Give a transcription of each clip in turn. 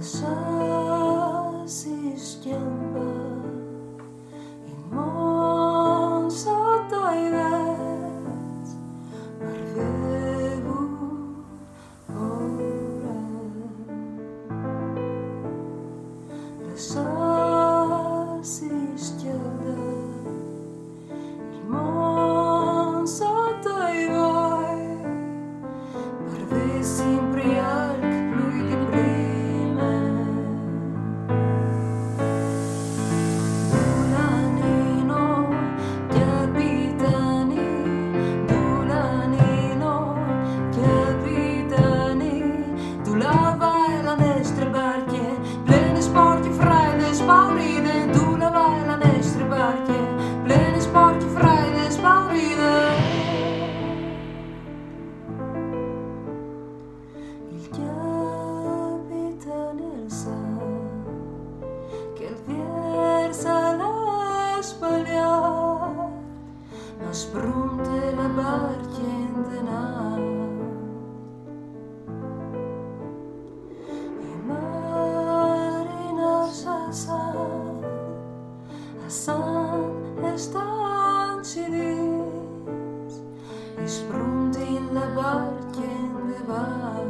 Lasciar si schiamba il mondo sotto i vents arrivo ora. Lasciar si schiamba il mondo sotto i vents arrivo sempre al più di prima. Dulanino, capitani, Dulanino, capitani, tu lavai la nostra barche, plene sporche fraide, spauride, tu lavai la nostra barche, plene sporche fraide, spauride. Il capitano sa che il versa la spagliar, ma sprunte la barca in denar. I marinar sa a san estanci dis, i sprunti in la barca in devar.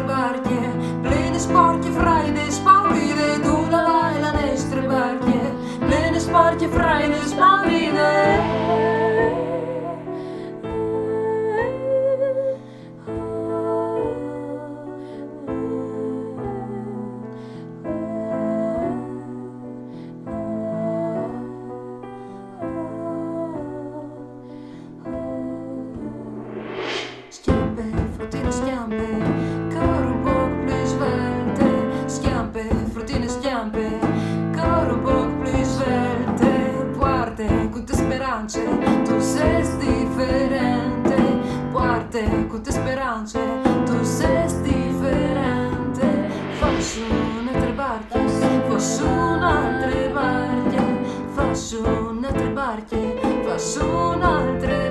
Barche, plene sporche fraide, spauride, tu lavai la nostra barche, plene sporche fraide, spauride. Schiampe, fruttine schiampe, coro un poco più svelte. Schiampe, fruttine schiampe, coro un poco più svelte. Puarte con te speranze, tu sei differente. Puarte con te speranze, tu sei differente. Faccio un'altra barca, faccio un'altra barca, faccio un'altra barca, faccio un'altra